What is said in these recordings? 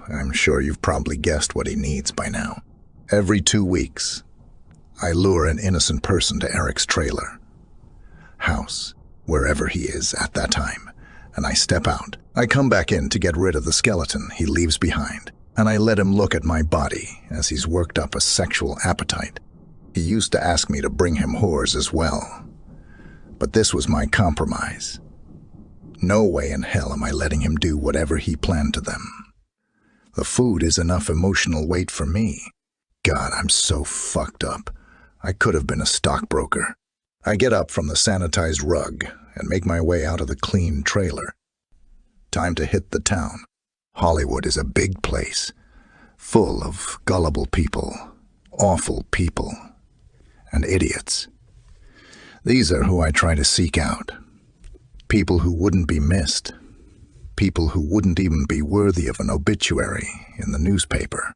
I'm sure you've probably guessed what he needs by now. Every 2 weeks, I lure an innocent person to Eric's trailer, house, wherever he is at that time, and I step out. I come back in to get rid of the skeleton he leaves behind, and I let him look at my body as he's worked up a sexual appetite. He used to ask me to bring him whores as well, but this was my compromise. No way in hell am I letting him do whatever he planned to them. The food is enough emotional weight for me. God, I'm so fucked up. I could have been a stockbroker. I get up from the sanitized rug and make my way out of the clean trailer. Time to hit the town. Hollywood is a big place, full of gullible people, awful people, and idiots. These are who I try to seek out. People who wouldn't be missed. People who wouldn't even be worthy of an obituary in the newspaper.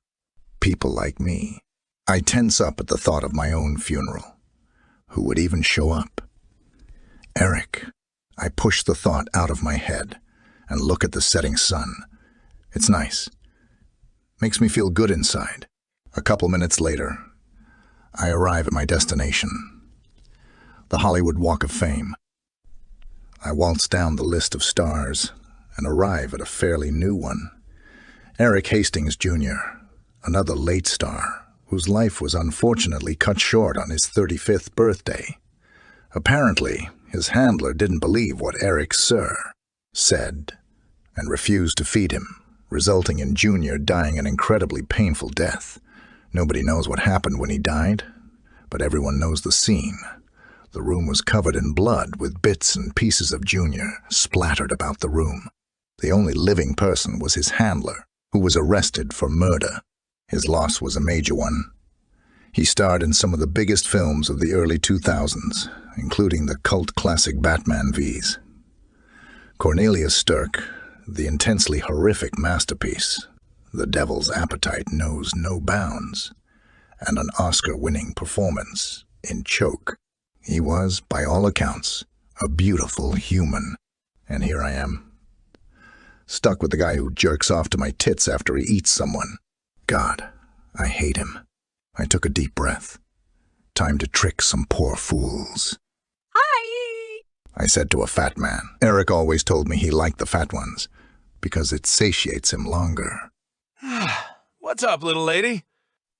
People like me. I tense up at the thought of my own funeral. Who would even show up? Eric. I push the thought out of my head and look at the setting sun. It's nice. Makes me feel good inside. A couple minutes later, I arrive at my destination, the Hollywood Walk of Fame. I waltz down the list of stars and arrive at a fairly new one. Eric Hastings Jr., another late star, whose life was unfortunately cut short on his 35th birthday. Apparently, his handler didn't believe what Eric Sr. said and refused to feed him, resulting in Jr. dying an incredibly painful death. Nobody knows what happened when he died, but everyone knows the scene. The room was covered in blood, with bits and pieces of Jr. splattered about the room. The only living person was his handler, who was arrested for murder. His loss was a major one. He starred in some of the biggest films of the early 2000s, including the cult classic Batman vs. Cornelius Stirk, the intensely horrific masterpiece, The Devil's Appetite Knows No Bounds, and an Oscar-winning performance in Choke. He was, by all accounts, a beautiful human. And here I am, stuck with the guy who jerks off to my tits after he eats someone. God, I hate him. I took a deep breath. Time to trick some poor fools. Hi! I said to a fat man. Eric always told me he liked the fat ones, because it satiates him longer. What's up, little lady?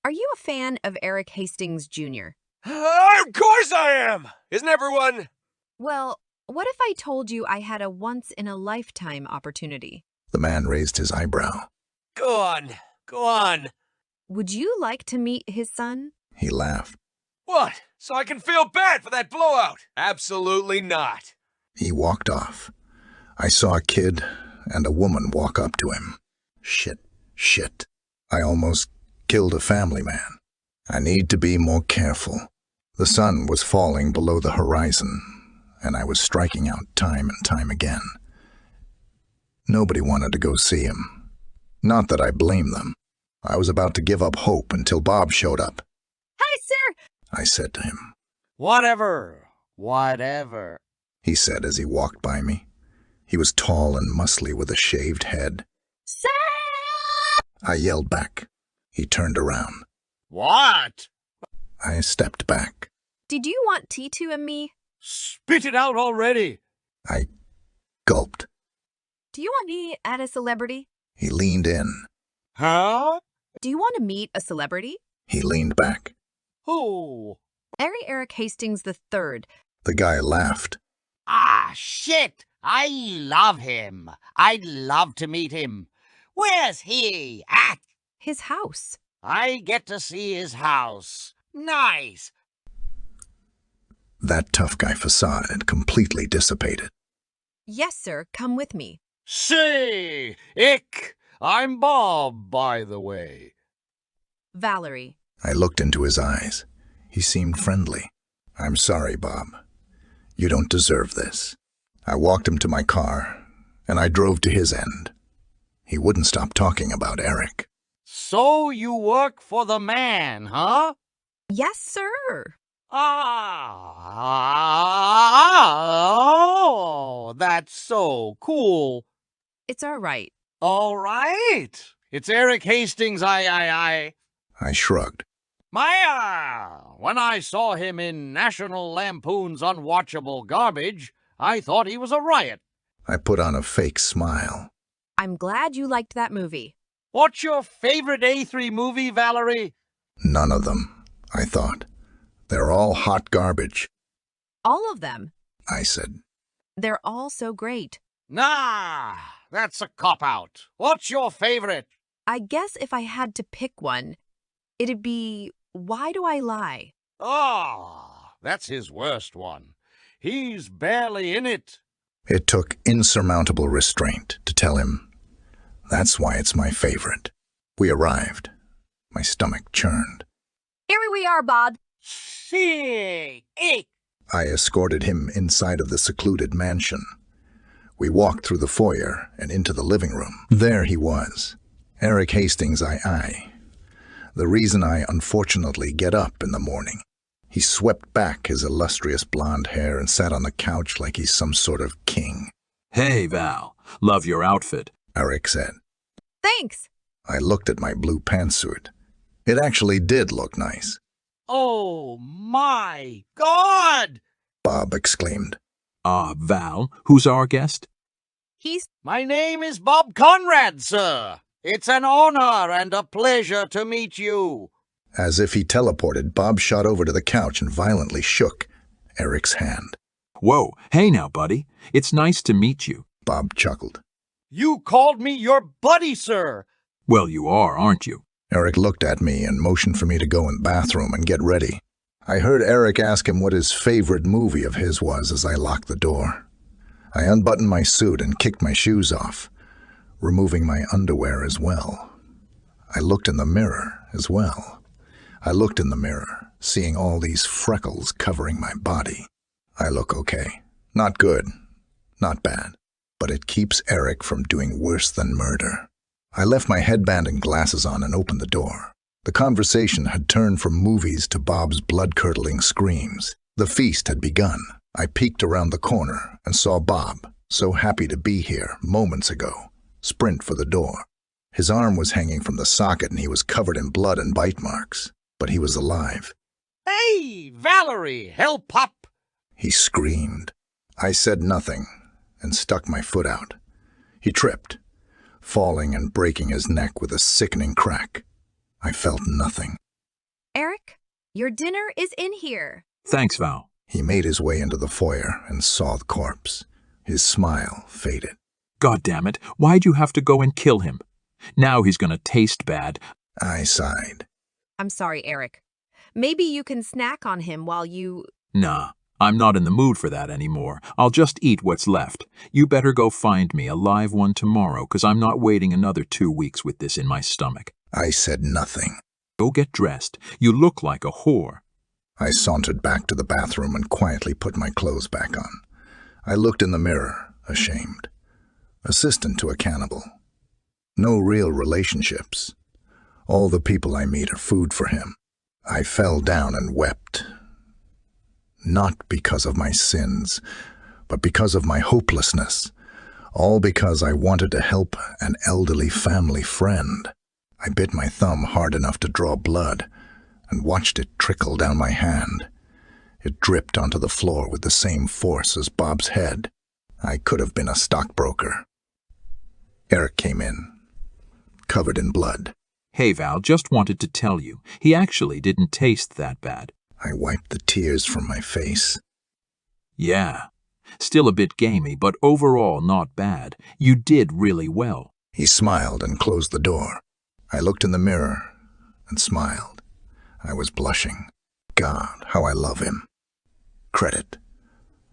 Are you a fan of Eric Hastings Jr.? Of course I am! Isn't everyone? Well, what if I told you I had a once-in-a-lifetime opportunity? The man raised his eyebrow. Go on, go on. Would you like to meet his son? He laughed. What? So I can feel bad for that blowout? Absolutely not. He walked off. I saw a kid and a woman walk up to him. Shit. I almost killed a family man. I need to be more careful. The sun was falling below the horizon, and I was striking out time and time again. Nobody wanted to go see him. Not that I blame them. I was about to give up hope until Bob showed up. Hi, sir! I said to him. Whatever, He said as he walked by me. He was tall and muscly with a shaved head. Sir! I yelled back. He turned around. What? I stepped back. Did you want T2 and me? Spit it out already. I gulped. Do you want me at a celebrity? He leaned in. Huh? Do you want to meet a celebrity? He leaned back. Who? Eric Hastings III. The guy laughed. Ah, shit! I love him. I'd love to meet him. Where's he at? His house. I get to see his house. Nice. That tough guy facade had completely dissipated. Yes, sir. Come with me. Say, I'm Bob, by the way. Valerie. I looked into his eyes. He seemed friendly. I'm sorry, Bob. You don't deserve this. I walked him to my car, and I drove to his end. He wouldn't stop talking about Eric. So you work for the man, huh? Yes, sir. Oh, that's so cool. It's all right. All right. It's Eric Hastings, I shrugged. When I saw him in National Lampoon's Unwatchable Garbage, I thought he was a riot. I put on a fake smile. I'm glad you liked that movie. What's your favorite A3 movie, Valerie? None of them, I thought. They're all hot garbage, All of them. I said. They're all so great. Nah, that's a cop-out. What's your favorite? I guess if I had to pick one, it'd be Why Do I Lie? Oh, that's his worst one. He's barely in it. It took insurmountable restraint to tell him, that's why it's my favorite. We arrived. My stomach churned. Here we are, Bob. Sick. I escorted him inside of the secluded mansion. We walked through the foyer and into the living room. There he was, Eric Hastings II. The reason I unfortunately get up in the morning. He swept back his illustrious blonde hair and sat on the couch like he's some sort of king. Hey, Val. Love your outfit, Eric said. Thanks. I looked at my blue pantsuit. It actually did look nice. Oh, my God! Bob exclaimed. Val, who's our guest? My name is Bob Conrad, sir. It's an honor and a pleasure to meet you. As if he teleported, Bob shot over to the couch and violently shook Eric's hand. Whoa, hey now, buddy. It's nice to meet you. Bob chuckled. You called me your buddy, sir. Well, you are, aren't you? Eric looked at me and motioned for me to go in the bathroom and get ready. I heard Eric ask him what his favorite movie of his was as I locked the door. I unbuttoned my suit and kicked my shoes off, removing my underwear as well. I looked in the mirror as well. I looked in the mirror, seeing all these freckles covering my body. I look okay. Not good, not bad, but it keeps Eric from doing worse than murder. I left my headband and glasses on and opened the door. The conversation had turned from movies to Bob's blood-curdling screams. The feast had begun. I peeked around the corner and saw Bob, so happy to be here moments ago, sprint for the door. His arm was hanging from the socket and he was covered in blood and bite marks, but he was alive. Hey, Valerie, help up! He screamed. I said nothing and stuck my foot out. He tripped, falling and breaking his neck with a sickening crack. I felt nothing. Eric, your dinner is in here. Thanks, Val. He made his way into the foyer and saw the corpse. His smile faded. God damn it, why'd you have to go and kill him? Now he's gonna taste bad. I sighed. I'm sorry, Eric. Maybe you can snack on him while you... Nah, I'm not in the mood for that anymore. I'll just eat what's left. You better go find me a live one tomorrow, 'cause I'm not waiting another 2 weeks with this in my stomach. I said nothing. Go get dressed. You look like a whore. I sauntered back to the bathroom and quietly put my clothes back on. I looked in the mirror, ashamed. Assistant to a cannibal. No real relationships. All the people I meet are food for him. I fell down and wept. Not because of my sins, but because of my hopelessness. All because I wanted to help an elderly family friend. I bit my thumb hard enough to draw blood and watched it trickle down my hand. It dripped onto the floor with the same force as Bob's head. I could have been a stockbroker. Eric came in, covered in blood. Hey, Val, just wanted to tell you, he actually didn't taste that bad. I wiped the tears from my face. Yeah, still a bit gamey, but overall not bad. You did really well. He smiled and closed the door. I looked in the mirror and smiled. I was blushing. God, how I love him. Credit.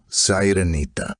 Sirenita.